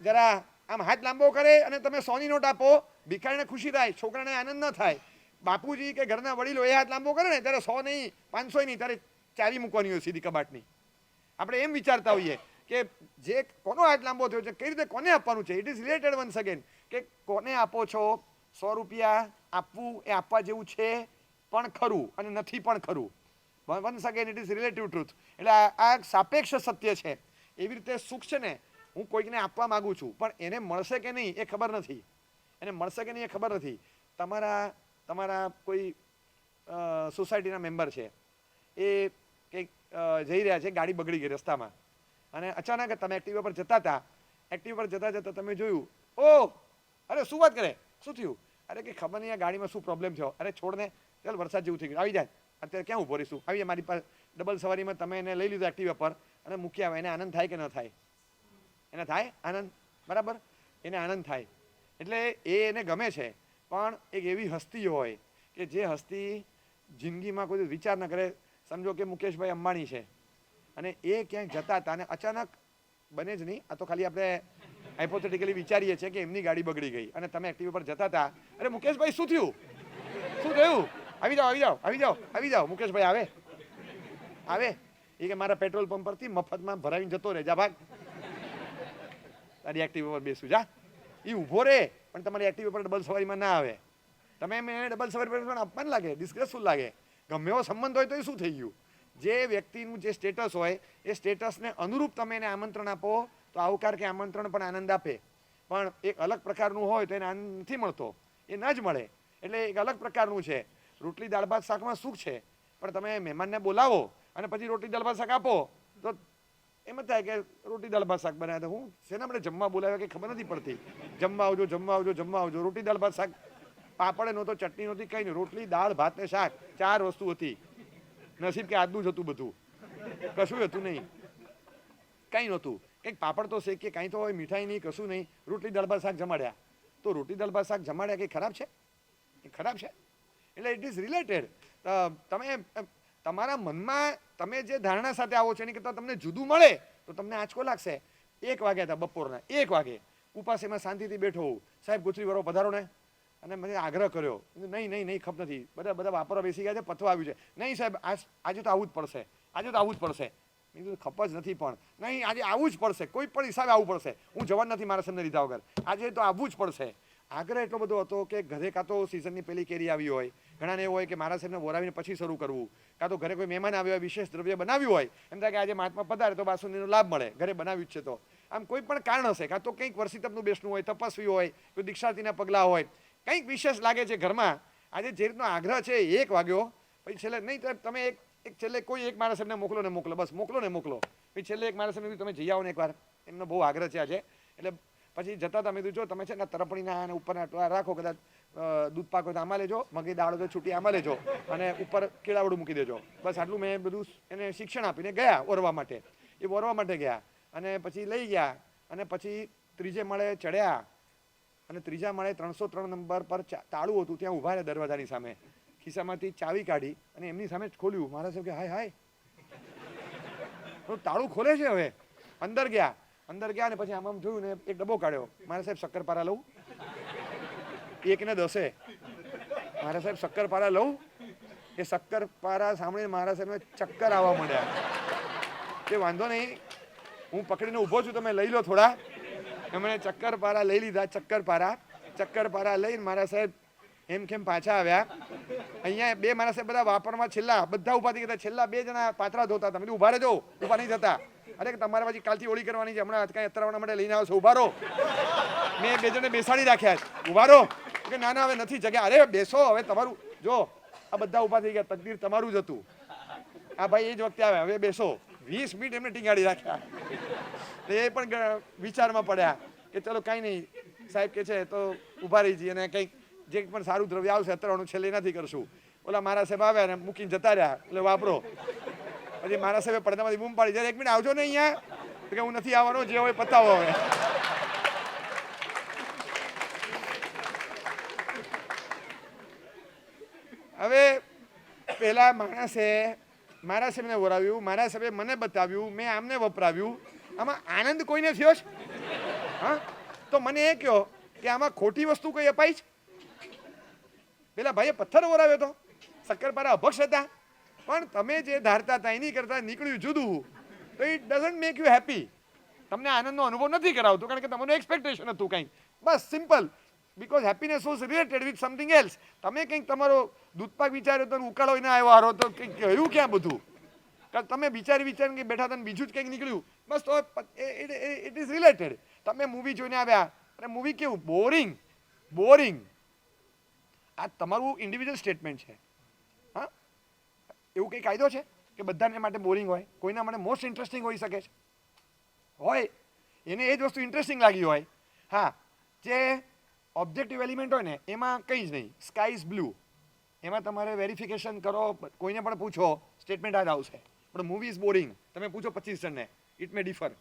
જરા આમ હાથ લાંબો કરે અને તમે 100ની નોટ આપો, ભિખારીને ખુશી થાય, છોકરાને આનંદ ન થાય. બાપુજી કે ઘરના વડીલો એ હાથ લાંબો કરે ને ત્યારે 100 નહીં 500 નહીં, ત્યારે ચાવી મૂકવાની હોય સીધી કબાટની. આપણે એમ વિચારતા હોઈએ કે જે કોનો હાથ લાંબો થયો છે, કઈ રીતે કોને આપવાનું છે. It is related once again કે કોને આપો છો. 100 રૂપિયા આપવું એ આપવા જેવું છે પણ ખરું અને નથી પણ ખરું. Once again it is relative truth. એટલે આ સાપેક્ષ સત્ય છે. એવી રીતે સુખ છે ને, હું કોઈકને આપવા માગું છું પણ એને મળશે કે નહીં એ ખબર નથી. એને મળશે કે નહીં એ ખબર નથી. તમારા કોઈ સોસાયટીના મેમ્બર છે, એ કંઈક જઈ રહ્યા છે, ગાડી બગડી ગઈ રસ્તામાં અને અચાનક તમે એક્ટિવા પર જતા હતા. એક્ટિવા પર જતા જતા તમે જોયું, ઓહ અરે શું વાત કરે, શું થયું? અરે કે ખબર નહીં આ ગાડીમાં શું પ્રોબ્લેમ થયો. અરે છોડને, ચાલ વરસાદ જેવું થઈ ગયું, આવી જાય, અત્યારે ક્યાં ઊભો રહીશું, આવી જાય મારી પાસે. ડબલ સવારીમાં તમે એને લઈ લીધો એક્ટિવા પર અને મૂકી આવે. એને આનંદ થાય કે ન થાય? એને થાય આનંદ, બરાબર, એને આનંદ થાય. એટલે એને ગમે છે. પણ એક એવી હસ્તી હોય કે જે હસ્તી જિંદગીમાં કોઈ વિચાર ન કરે. સમજો કે મુકેશભાઈ અંબાણી છે અને એ ક્યાંક જતા હતા અને અચાનક બને જ નહીં, આ તો ખાલી આપણે હાઇપોથેટિકલી વિચારીએ છીએ કે એમની ગાડી બગડી ગઈ અને તમે એક્ટિવા પર જતા હતા. અરે મુકેશભાઈ શું થયું, શું થયું? આવી જાઓ, આવી જાઓ, આવી જાઓ, આવી જાઓ. મુકેશભાઈ આવે આવે એ કે મારા પેટ્રોલ પંપ પરથી મફતમાં ભરાવીને જતો રહે, જા ભાગ, તારી એક્ટિવા પર બેસું જા. એ ઊભો રહે પણ તમારી એક્ટિવા પર ડબલ સવારીમાં ના આવે. તમે એને ડબલ સવારી પણ અપમાન લાગે, ડિસ્ગ્રેસફુલ લાગે. ગમે એવો સંબંધ હોય તો એ શું થઈ ગયું? જે વ્યક્તિનું જે સ્ટેટસ હોય એ સ્ટેટસને અનુરૂપ તમે એને આમંત્રણ આપો તો આવકાર કે આમંત્રણ પણ આનંદ આપે. પણ એક અલગ પ્રકારનું હોય તો એને આનંદ નથી મળતો, એ ન જ મળે. એટલે એક અલગ પ્રકારનું છે. રોટલી દાળ ભાત શાકમાં સુખ છે, પણ તમે મહેમાનને બોલાવો અને પછી રોટલી દાળ ભાત શાક આપો તો એમ જ થાય કે રોટલી દાળ ભાત શાક બનાવ્યા. હું શેના આપણે જમવા બોલાવ્યા કે ખબર નથી પડતી. જમવા આવજો, જમવા આવજો, જમવા આવજો. રોટલી દાળ ભાત શાક, પાપડ નહોતો, ચટણી નહોતી, કંઈ નહીં. રોટલી દાળ ભાત ને શાક, 4 વસ્તુ હતી. નસીબ કે આજનું જ હતું બધું, કશું હતું નહીં, કંઈ નહોતું. કંઈક પાપડ તો શેકીએ, કાંઈ તો હોય, મીઠાઈ નહીં, કશું નહીં. રોટલી દાળ ભાત શાક જમાડ્યા. તો રોટલી દાળ ભાત શાક જમાડ્યા કંઈ ખરાબ છે? એ ખરાબ છે? એટલે ઇટ ઇઝ રિલેટેડ. તમે તમારા મનમાં તમે જે ધારણા સાથે આવો છો એની કરતાં તમને જુદું મળે તો તમને આંચકો લાગશે. 1 વાગ્યા હતા બપોરના, 1 વાગે ઉપાસીમાં શાંતિથી બેઠો હોઉં, સાહેબ ગોચરી વાળો પધારો ને, અને મને આગ્રહ કર્યો, નહીં ખપ નથી, બધા વાપરવા બેસી ગયા છે, પથવા આવ્યું છે. નહીં સાહેબ, આજે તો આવવું જ પડશે, આજે તો આવવું જ પડશે. મેં કીધું ખપ જ નથી, પણ નહીં આજે આવવું જ પડશે, કોઈ પણ હિસાબે આવવું પડશે. હું જવાન નથી મારા સામે લીધા વગર, આજે તો આવવું જ પડશે. આગ્રહ એટલો બધો હતો કે ઘરે કાં તો સિઝનની પેલી કેરી આવી હોય, ઘણાને એવું હોય કે મારા સાહેબને બોલાવીને પછી શરૂ કરવું, કાં તો ઘરે કોઈ મહેમાન આવ્યો હોય, વિશેષ દ્રવ્ય બનાવ્યું હોય, એમ થાય કે આજે મહાત્મા પધારે તો બાસુંદીનો લાભ મળે, ઘરે બનાવ્યું જ છે તો. આમ કોઈ પણ કારણ હશે, કાં તો કંઈક વર્ષિતપનું બેસણું હોય, તપસ્વી હોય, કોઈ દીક્ષાર્થીના પગલાં હોય, કંઈક વિશેષ લાગે છે ઘરમાં. આજે જે રીતનો આગ્રહ છે 1 વાગ્યો, પછી છેલ્લે નહીં તમે એક છેલ્લે કોઈ એક મારા સાહેબને મોકલો ને મોકલો, બસ મોકલો ને મોકલો. પછી છેલ્લે એક મારા સાહેબને તમે જઈ આવો ને એકવાર, એમનો બહુ આગ્રહ છે આજે. એટલે પછી જતા તમે જો તમે છે ને તરફડીના અને ઉપરના રાખો, કદાચ દૂધ પાક હોય તો આમાં લેજો, મગી દાળ હોય તો છૂટી આમાં લેજો, અને ઉપર કેળાવડું મૂકી દેજો. બસ આટલું મેં બધું એને શિક્ષણ આપીને ગયા ઓરવા માટે. એ ઓરવા માટે ગયા અને પછી લઈ ગયા અને પછી 3જે માળે ચડ્યા અને 3જા માળે 303 નંબર પર તાળું હતું, ત્યાં ઊભા રહ્યા દરવાજાની સામે, ખિસ્સામાંથી ચાવી કાઢી અને એમની સામે જ ખોલ્યું. મારા સાહેબ કે હાય તાળું ખોલે છે. હવે અંદર ગયા ને પછી આમ જોયું ને એક ડબ્બો કાઢ્યો. મારા સાહેબ શક્કરપારા લઉં? 1 ને 10. મારા સાહેબ શક્કરપારા લઉં? એ શક્કરપારા સાંભળીને મારા સાહેબને ચક્કર આવવા માંડ્યા. કે વાંધો નહીં, હું પકડીને ઊભો છું, તમે લઈ લો થોડા. એમણે ચક્કરપારા લઈ લીધા. ચક્કરપારા લઈને મારા સાહેબ એમ કેમ પાછા આવ્યા. અહીંયા 2 મારા સાહેબ બધા વાપરમાં છેલ્લા બધા ઊભા થઈ ગયા. છેલ્લા 2 જણા પાત્રા ધોતા હતા. તમે ઊભા રહેજો, ઊભા નહીં થતા. અરે તમારે પછી કાલથી ઓળી કરવાની છે, હમણાં કાંઈ અત્તરવાના માટે લઈને આવો છો, ઊભા રહો. મેં 2 જણે બેસાડી રાખ્યા, ઊભા રહો. કે ના હવે નથી જગ્યા. અરે બેસો, હવે તમારું જો. આ બધા ઊભા થઈ ગયા, તકદીર તમારું જ હતું. આ ભાઈ એ જ વખતે આવ્યા, હવે બેસો. 20 મિનિટ એમને ટીંગાડી રાખ્યા. એ પણ વિચારમાં પડ્યા કે ચલો કાંઈ નહીં, સાહેબ કે છે તો ઊભા રહી જઈએ અને કંઈક જે પણ સારું દ્રવ્ય આવશે અત્તરવાનું છેલ્લે નથી કરશું. ઓલા મારા સાહેબ આવ્યા ને મૂકીને જતા રહ્યા, એટલે વાપરો. પછી મારા સાહેબે પડદામાંથી બૂમ પાડી, જ્યારે 1 મિનિટ આવજો ને અહીંયા, કે હું નથી આવવાનો, જે હોય પતાવો. હવે પેલા માણસે મારા સાહેબને વરાવ્યું, મારા સાહેબે મને બતાવ્યું, મેં આમને વપરાવ્યું. આમાં આનંદ કોઈને થયો છે? હા, તો મને એ કહો કે આમાં ખોટી વસ્તુ કોઈ અપાઈ છે? પેલા ભાઈએ પથ્થર વરાવ્યો હતો, શક્કરપારા અભક્ષ હતા, પણ તમે જે ધારતા હતા એની કરતા નીકળ્યું જુદું, તો it doesn't make you happy. તમને આનંદનો અનુભવ નથી કરાવતું, કારણ કે તમારું એક્સપેક્ટેશન હતું કંઈક. બસ simple. Because happiness was related with something else. તમે કંઈક તમારો દૂધપાક વિચાર્યો તો ઉકાળો ના આવ્યો હારો, તો કંઈક કહ્યું ક્યાં બધું? તમે વિચારીને બેઠા હતા બીજું જ કંઈક નીકળ્યું. બસ તો ઇટ ઇઝ રિલેટેડ. તમે મૂવી જોઈને આવ્યા અને મૂવી કેવું? બોરિંગ. આ તમારું ઇન્ડિવિજ્યુઅલ સ્ટેટમેન્ટ છે. હા, એવું કંઈ કાયદો છે કે બધાને માટે બોરિંગ હોય? કોઈના માટે મોસ્ટ ઇન્ટરેસ્ટિંગ હોઈ શકે છે, હોય એને એ જ વસ્તુ ઇન્ટરેસ્ટિંગ લાગી હોય. હા, જે ઓબ્જેક્ટિવ એલિમેન્ટ હોય ને એમાં કંઈ જ નહીં. સ્કાય ઇઝ બ્લુ, એમાં તમારે વેરિફિકેશન કરો, કોઈને પણ પૂછો, સ્ટેટમેન્ટ આ જ આવશે. પણ મૂવી ઇઝ બોરિંગ, તમે પૂછો 25 જણને, ઇટ મે ડિફર.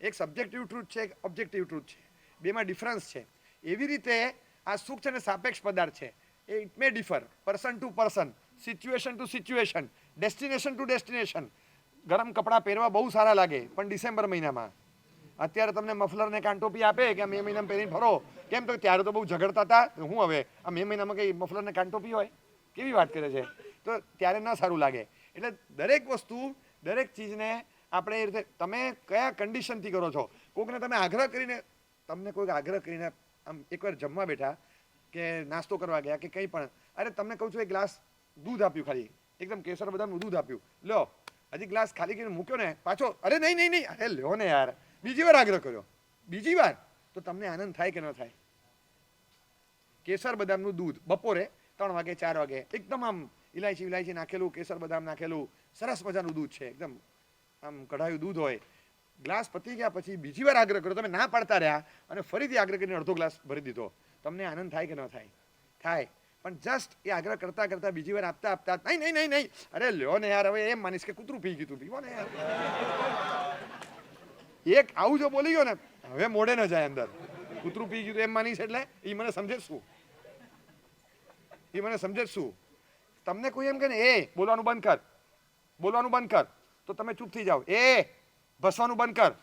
એક સબ્જેક્ટિવ ટ્રુથ છે, એક ઓબ્જેક્ટિવ ટ્રુથ છે, બેમાં ડિફરન્સ છે. એવી રીતે આ સુખ છે ને સાપેક્ષ પદાર્થ છે. It may differ person to person, situation to situation, destination to destination. ગરમ કપડાં પહેરવા બહુ સારા લાગે, પણ ડિસેમ્બર મહિનામાં. અત્યારે તમને મફલર ને કાનટોપી આપે કે મે મહિનામાં પહેરીને ફરો, કેમ? તો ત્યારે તો બહુ ઝઘડતા હતા. હું હવે આ મે મહિનામાં કંઈ મફલર ને કાનટોપી હોય? કેવી વાત કરે છે? તો ત્યારે ન સારું લાગે. એટલે દરેક વસ્તુ, દરેક ચીજને આપણે એ રીતે, તમે કયા કન્ડિશનથી કરો છો. કોઈકને તમે આગ્રહ કરીને, તમને કોઈક આગ્રહ કરીને આમ એકવાર જમવા બેઠા, કે નાસ્તો કરવા ગયા કે કંઈ પણ, અરે તમને કહું છું એક ગ્લાસ દૂધ આપ્યું, ખાલી એકદમ કેસર બદામનું દૂધ આપ્યું, લો હજી ગ્લાસ ખાલી કરીને મૂક્યો ને પાછો, અરે નહીં નહીં નહીં, અરે લ્યો ને યાર, બીજી વાર આગ્રહ કર્યો, બીજી વાર, તો તમને આનંદ થાય કે ન થાય? કેસર બદામનું દૂધ બપોરે 3 વાગે 4 વાગે, એકદમ આમ ઇલાયચી નાખેલું, કેસર બદામ નાખેલું, સરસ મજાનું દૂધ છે, એકદમ આમ કઢાયું દૂધ હોય. ગ્લાસ પતી ગયા પછી બીજી વાર આગ્રહ કર્યો, તમે ના પાડતા રહ્યા અને ફરીથી આગ્રહ કરીને અડધો ગ્લાસ ભરી દીધો, તમને આનંદ થાય કે ન થાય? થાય. પણ જસ્ટ એ આગ્રહ કરતા કરતા બીજી વાર આપતા આપતા, નહીં નહીં નહીં નહીં, અરે લ્યો ને યાર, હવે એમ માનીશ કે કૂતરું પી ગયું તું, પીવો ને યાર. એક આવું જો બોલી ગયો ને, હવે મોઢે ન જાય અંદર, કૂતરું પી ગયું એમ માનીશ, એટલે એ મને સમજે શું? એ મને સમજે શું? તમને કોઈ એમ કે ને એ બોલવાનું બંધ કર, બોલવાનું બંધ કર, તો તમે ચૂપ થઈ જાઓ. એ ભસવાનું બંધ કર,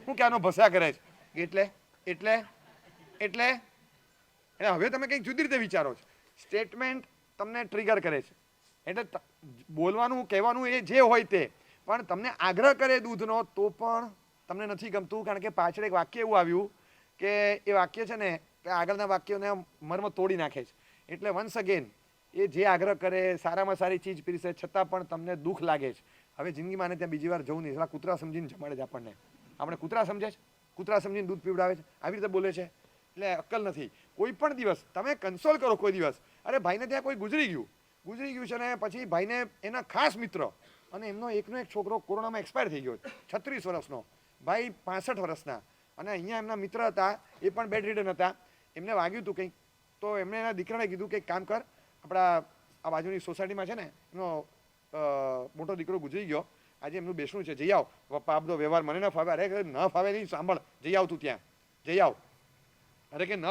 શું ક્યાંનો ભસ્યા કરે છે? એટલે હવે તમે કંઈક જુદી રીતે વિચારો છો. સ્ટેટમેન્ટ તમને ટ્રિગર કરે છે, એટલે બોલવાનું કહેવાનું એ જે હોય તે, પણ તમને આગ્રહ કરે દૂધનો તો પણ તમને નથી ગમતું, કારણ કે પાછળ એક વાક્ય એવું આવ્યું કે એ વાક્ય છે ને કે આગળના વાક્યોને મર્મ તોડી નાખે છે. એટલે વન્સ અગેન એ જે આગ્રહ કરે, સારામાં સારી ચીજ પીરસે, છતાં પણ તમને દુઃખ લાગે છે. હવે જિંદગીમાં આને ત્યાં બીજી વાર જવું નહીં, કૂતરા સમજીને જમાડે છે આપણને. આપણે કૂતરા સમજે છે, કૂતરા સમજીને દૂધ પીવડાવે છે, આવી રીતે બોલે છે, એટલે અક્કલ નથી. કોઈ પણ દિવસ તમે કન્સોલ કરો, કોઈ દિવસ અરે ભાઈને ત્યાં કોઈ ગુજરી ગયું છે ને પછી ભાઈને એના ખાસ મિત્ર અને એમનો એકનો એક છોકરો કોરોનામાં એક્સપાયર થઈ ગયો, 36 વર્ષનો, ભાઈ 65 વર્ષના, અને અહીંયા એમના મિત્ર હતા, એ પણ બેડ રિડન હતા, એમને વાગ્યું હતું કંઈક, તો એમણે એના દીકરાને કીધું કે કામ કર, આપણા આ બાજુની સોસાયટીમાં છે ને એનો મોટો દીકરો ગુજરી ગયો, આજે એમનું બેસણું છે, જઈ આવ. પપ્પા આ બધો વ્યવહાર મને ન ફાવે. અરે ન ફાવે નહીં, સાંભળ, જઈ આવ તું ત્યાં, જઈ આવ. અરે કે ન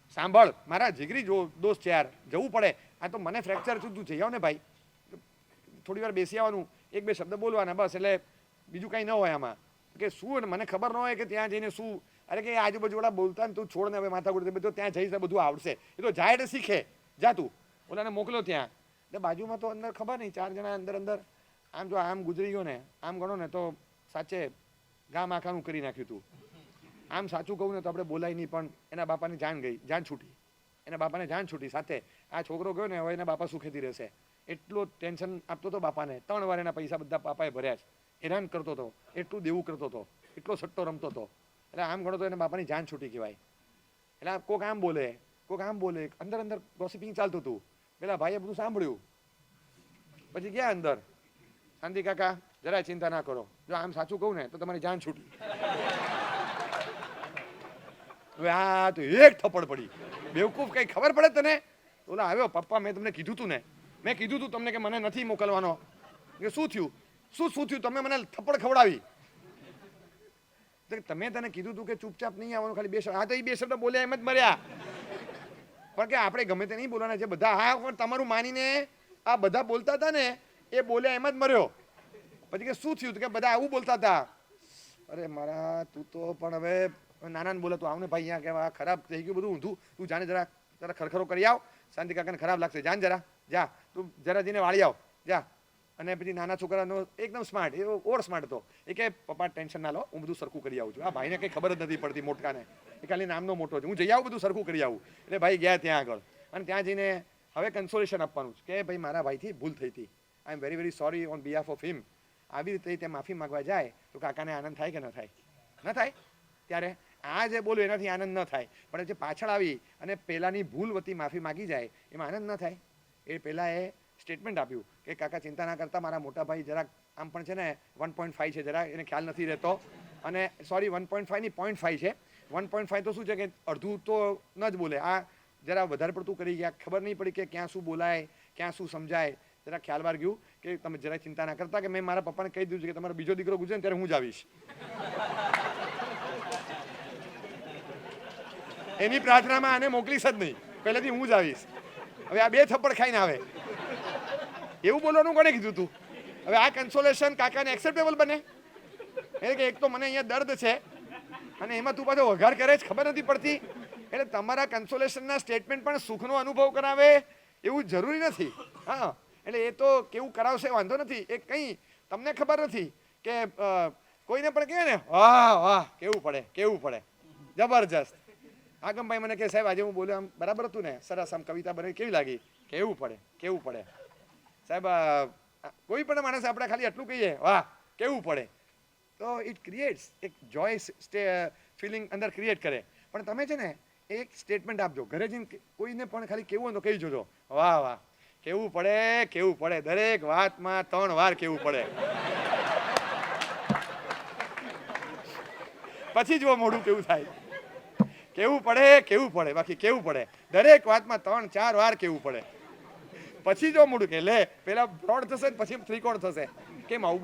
સાંભળ, મારા જીગરી દોસ્ત છે યાર, જવું પડે, આ તો મને ફ્રેક્ચર થયું, તું જઈ આવ ને ભાઈ, થોડી વાર બેસી આવવાનું, 1-2 શબ્દ બોલવાના બસ, એટલે બીજું કંઈ ન હોય આમાં. કે શું મને ખબર ન હોય કે ત્યાં જઈને શું, અરે કે આજુબાજુવાળા બોલતા ને તું છોડ ને હવે માથા ગુડ બધું, ત્યાં જઈશ બધું આવડશે, એ તો જાય એટલે શીખે, જા તું ઓલાને મોકલો ત્યાં. એટલે બાજુમાં તો અંદર ખબર નહીં 4 જણા અંદર આમ જો આમ ગુજરી ગયો ને, આમ ગણો ને તો સાચે ગામ આખાનું કરી નાખ્યું હતું. આમ સાચું કહું ને તો આપણે બોલાય નહીં, પણ એના બાપાની જાન છૂટી, એના બાપાને જાન છૂટી. સાથે આ છોકરો ગયો ને, હવે એના બાપા સુખેથી રહેશે, એટલો ટેન્શન આપતો હતો બાપાને. 3 વાર એના પૈસા બધા બાપાએ ભર્યા છે, હેરાન કરતો હતો, એટલું દેવું કરતો હતો, એટલો સટ્ટો રમતો હતો. એટલે આમ ગણો તો એના બાપાની જાન છૂટી કહેવાય. એટલે કોક આમ બોલે, અંદર ગોસિપિંગ ચાલતું હતું. પેલા ભાઈએ બધું સાંભળ્યું, પછી ગયા અંદર, શાંતિ કાકા જરાય ચિંતા ના કરો, જો આમ સાચું કહું ને તો તમારી જાન છૂટી. હવે આ તો એક થપ્પડ પડી. બેવકૂફ, કઈ ખબર પડે તને? ઓલા આવ્યો, પપ્પા મેં તમને કીધું તું ને, મેં કીધું તું તમને કે મને નથી મોકલવાનો. કે શું થયું? શું થયું? તમે મને થપ્પડ ખવડાવી. તમે તને કીધું તું કે ચૂપચાપ નહીં આવવાનું, ખાલી 2 શબ્દ. હા તો એ 2 શબ્દ બોલ્યા એમ જ મર્યા. પણ કે આપણે ગમે તે નહીં બોલવાના છે બધા. હા પણ તમારું માનીને આ બધા બોલતા હતા ને, એ બોલ્યા એમ જ મર્યો. પછી કે શું થયું? કે બધા આવું બોલતા હતા. અરે મારા તું તો પણ હવે નાના બોલે તું આવને ભાઈ, અહીંયા કે ખરાબ થઈ ગયું બધું ઊંધું, તું જાને જરા ખરખરો કરી આવ, શાંતિ કાકાને ખરાબ લાગશે, જાન જરા જા, તું જરા જઈને વાળી આવ જા. અને પછી નાના છોકરાનો એકદમ સ્માર્ટ, એ ઓર સ્માર્ટ હતો, એ કે પપ્પા ટેન્શન ના લો, હું બધું સરખું કરી આવું છું. આ ભાઈને કંઈ ખબર જ નથી પડતી મોટકાને, એ ખાલી નામનો મોટો છે, હું જઈ આવું બધું સરખું કરી આવું. એટલે ભાઈ ગયા ત્યાં આગળ, અને ત્યાં જઈને હવે કન્સોલેશન આપવાનું છે કે ભાઈ મારા ભાઈથી ભૂલ થઈ હતી, I am very very sorry on behalf of him. આવી રીતે ત્યાં માફી માગવા જાય તો કાકાને આનંદ થાય કે ન થાય? ન થાય. ત્યારે આ જે બોલું એનાથી આનંદ ન થાય, પણ જે પાછળ આવી અને પહેલાંની ભૂલ વતી માફી માગી જાય એમાં આનંદ ન થાય. એ પહેલાં એ સ્ટેટમેન્ટ આપ્યું કે કાકા ચિંતા ના કરતા, મારા મોટા ભાઈ જરાક આમ પણ છે ને 1.5 છે, જરાક એને ખ્યાલ નથી રહેતો, અને સોરી 1.5 ની 0.5 છે. 1.5 તો શું છે કે અડધું તો ન જ બોલે, આ જરા વધારે પડતું કરી ગયા, ખબર નહીં પડી કે ક્યાં શું બોલાય, ક્યાં શું સમજાય, જરા ખ્યાલ વાર ગયું કે તમે જરા ચિંતા ના કરતા, કે મેં મારા પપ્પાને કહી દીધું છે કે તમારો બીજો દીકરો ગુજરે ને ત્યારે હું જ આવીશ. એની પ્રાર્થનામાં આને મોકલીશ જ નહીં, પહેલેથી હું જ આવીશ. હવે આ 2 થપ્પડ ખાઈને આવે એવું બોલવાનું કોને કીધું તું? હવે આ કન્સોલેશન કાકાને એક્સેપ્ટેબલ બને? એટલે કે એક તો મને અહીંયા દર્દ છે અને એમાં તું પાછો વઘાર કરે છે, ખબર નથી પડતી. એટલે તમારા કન્સોલેશનના સ્ટેટમેન્ટ પણ સુખનો અનુભવ કરાવે એવું જરૂરી નથી. હા, એટલે એ તો કેવું કરાવશે વાંધો નથી, એ કંઈ તમને ખબર નથી કે કોઈને પણ કહે ને વાહ વાહ કેવું પડે જબરજસ્ત, આગમભાઈ મને કહે સાહેબ આજે હું બોલ્યો આમ બરાબર હતું ને, સરસ, આમ કવિતા બને કેવી લાગી? કેવું પડે સાહેબ. કોઈ પણ માણસ આપણે ખાલી એટલું કહીએ વાહ કેવું પડે તો ઇટ ક્રિએટ્સ એક જોય ફિલિંગ અંદર ક્રિએટ કરે. પણ તમે છે ને એક સ્ટેટમેન્ટ આપજો ઘરે જઈને, કોઈને પણ ખાલી કેવું હોય તો કહી જોજો વાહ વાહ કેવું પડે, દરેક વાતમાં 3 વાર કેવું પડે. પછી જુઓ મોઢું કેવું થાય. કેવું પડે, બાકી કેવું પડે દરેક વાતમાં 3-4 વાર કેવું પડે. પછી જો મોઢું કે લે પેલા બ્રોડ થશે પછી ત્રિકોણ થશે. કેમ આવું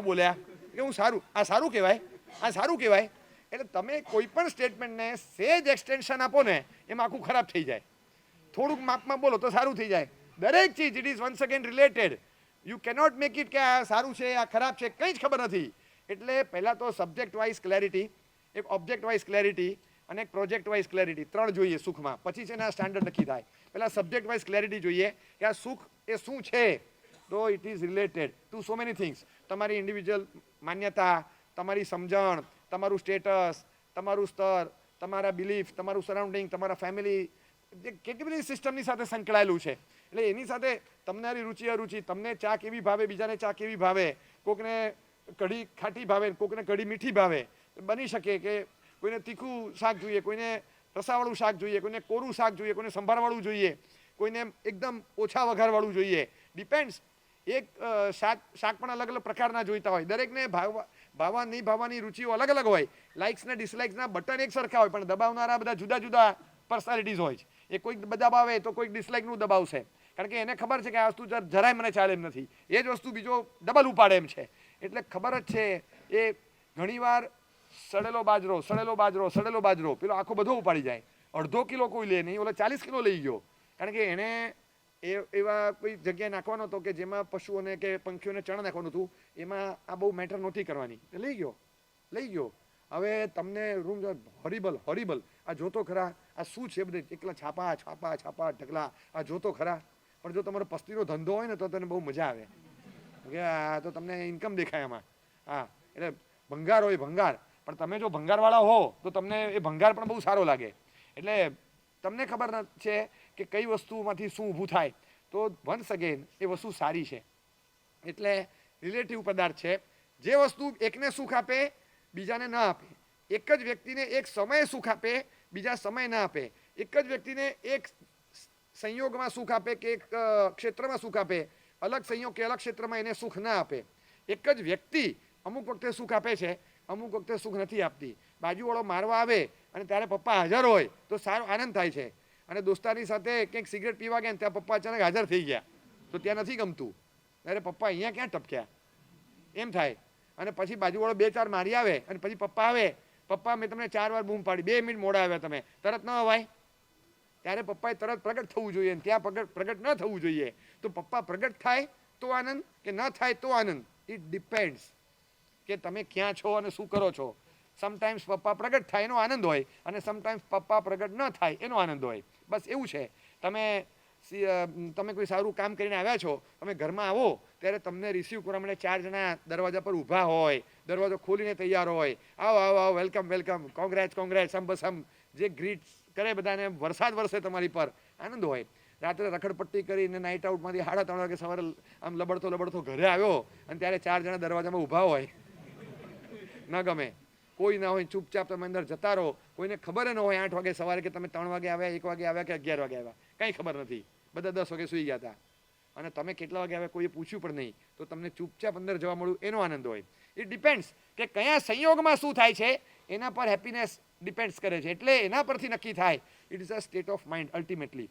બોલ્યા કે હું સારું, આ સારું કહેવાય. એટલે તમે કોઈ પણ સ્ટેટમેન્ટને સેજ એક્સટેન્શન આપો ને એમાં આખું ખરાબ થઈ જાય. થોડુંક માપમાં બોલો તો સારું થઈ જાય. દરેક ચીજ it is once again related. You cannot make it કે આ સારું છે આ ખરાબ છે, કંઈ જ ખબર નથી. એટલે પહેલાં તો સબ્જેક્ટ વાઇઝ ક્લેરિટી, એક ઓબ્જેક્ટ વાઇઝ ક્લેરિટી અને એક પ્રોજેક્ટ વાઇઝ ક્લેરિટી, 3 જોઈએ સુખમાં. પછી છે ને આ સ્ટાન્ડર્ડ નક્કી થાય. પહેલાં સબ્જેક્ટ વાઇઝ ક્લેરિટી જોઈએ કે આ સુખ એ શું છે. તો it is related to so many things. તમારી ઇન્ડિવિજ્યુઅલ માન્યતા, તમારી સમજણ, તમારું સ્ટેટસ, તમારું સ્તર, તમારા બિલીફ, તમારું સરાઉન્ડિંગ, તમારા ફેમિલી, જે કેટલી બધી સિસ્ટમની સાથે સંકળાયેલું છે. એટલે એની સાથે તમારી રુચિ અરુચિ, તમને ચા કેવી ભાવે, બીજાને ચા કેવી ભાવે, કોકને કઢી ખાટી ભાવે, કોકને કઢી મીઠી ભાવે. બની શકે કે કોઈને તીખું શાક જોઈએ, કોઈને રસાવાળું શાક જોઈએ, કોઈને કોરું શાક જોઈએ, કોઈને સંભારવાળું જોઈએ, કોઈને એકદમ ઓછા વઘારવાળું જોઈએ. ડિપેન્ડ્સ. એક શાક પણ અલગ અલગ પ્રકારના જોઈતા હોય. દરેકને ભાવવા નહીં ભાવવાની રુચિઓ અલગ અલગ હોય. લાઇક્સ ને ડિસલાઇક્સના બટન એક સરખા હોય પણ દબાવનારા બધા જુદા જુદા પર્સનાલિટીઝ હોય છે. એ કોઈક દબાવે તો કોઈક ડિસલાઇકનું દબાવશે, કારણ કે એને ખબર છે કે આ વસ્તુ જરાય મને ચાલે એમ નથી. એ જ વસ્તુ બીજો ડબલ ઉપાડે એમ છે. એટલે ખબર જ છે એ ઘણીવાર સડેલો બાજરો પેલો આખો બધો ઉપાડી જાય. અડધો કિલો કોઈ લે નહીં, ઓલો 40 કિલો લઈ ગયો, કારણ કે એને એવા કોઈ જગ્યાએ નાખવાનો હતો કે જેમાં પશુઓને કે પંખીઓને ચણ નાખવાનું હતું. એમાં આ બહુ મેટર નહોતી કરવાની. લઈ ગયો. હવે તમને રૂમ હોરિબલ. આ જોતો ખરા આ શું છે, બધે એકલા છાપા ઢગલા, આ જોતો ખરા. પણ જો તમારો પસ્તીનો ધંધો હોય ને તો તને બહુ મજા આવે કે આ તો તમને ઇન્કમ દેખાય એમાં. હા, એટલે ભંગાર હોય ભંગાર, પણ તમે જો ભંગારવાળા હો તો તમને એ ભંગાર પણ બહુ સારો લાગે. એટલે તમને ખબર છે કે કઈ વસ્તુમાંથી શું ઊભું થાય. તો વન્સ અગેન એ વસ્તુ સારી છે. એટલે રિલેટિવ પદાર્થ છે. જે વસ્તુ એકને સુખ આપે બીજાને ના આપે. એક જ વ્યક્તિને એક સમયે સુખ આપે બીજા સમય ના આપે. એક જ વ્યક્તિને એક સંયોગમાં સુખ આપે કે એક ક્ષેત્રમાં સુખ આપે, અલગ સંયોગ કે અલગ ક્ષેત્રમાં એને સુખ ના આપે. એક જ વ્યક્તિ અમુક વખતે સુખ આપે છે, અમુક વખતે સુખ નથી આપતી. બાજુવાળો મારવા આવે અને ત્યારે પપ્પા હાજર હોય તો સારો આનંદ થાય છે. અને દોસ્તારની સાથે કંઈક સિગરેટ પીવા ગયા ત્યાં પપ્પા અચાનક હાજર થઈ ગયા તો ત્યાં નથી ગમતું. અરે પપ્પા અહીંયા ક્યાં ટપક્યા એમ થાય. અને પછી બાજુવાળો 2-4 મારી આવે અને પછી પપ્પા આવે, પપ્પા મેં તમને 4 વાર બૂમ પાડી, 2 મિનિટ મોડા આવ્યા તમે, તરત ન અવાય. ત્યારે પપ્પાએ તરત પ્રગટ થવું જોઈએ, ત્યાં પ્રગટ ન થવું જોઈએ. તો પપ્પા પ્રગટ થાય તો આનંદ કે ન થાય તો આનંદ. ઇટ ડિપેન્ડ્સ કે તમે ક્યાં છો અને શું કરો છો. સમટાઈમ્સ પપ્પા પ્રગટ થાય એનો આનંદ હોય અને સમટાઈમ્સ પપ્પા પ્રગટ ન થાય એનો આનંદ હોય. બસ એવું છે. તમે કોઈ સારું કામ કરીને આવ્યા છો, તમે ઘરમાં આવો ત્યારે તમને રિસીવ કરવા માટે 4 જણા દરવાજા પર ઊભા હોય, દરવાજો ખોલીને તૈયાર હોય, આવો વેલકમ, કોંગ્રેચ બસમ, જે ગ્રીટ કરે બધાને, વરસાદ વરસે તમારી પર, આનંદ હોય. રાત્રે રખડપટ્ટી કરીને નાઇટ આઉટમાંથી 3:30 વાગે સવારે આમ લબડતો ઘરે આવ્યો અને ત્યારે 4 જણા દરવાજામાં ઊભા હોય, ન ગમે. કોઈ ના હોય, ચૂપચાપ તમે અંદર જતા રહો. કોઈને ખબર ન હોય 8 વાગે સવારે કે તમે 3 વાગે આવ્યા, 1 વાગે આવ્યા કે 11 વાગે આવ્યા, કંઈ ખબર નથી. બધા 10 વાગે સૂઈ ગયા હતા અને તમે કેટલા વાગે આવ્યા કોઈએ પૂછ્યું પણ નહીં, તો તમને ચૂપચાપ અંદર જવા મળ્યું એનો આનંદ હોય. ઇટ ડિપેન્ડ્સ કે કયા સંયોગમાં શું થાય છે એના પર હેપીનેસ ડિપેન્ડ્સ કરે છે. એટલે એના પરથી નક્કી થાય. It is a state of mind ultimately.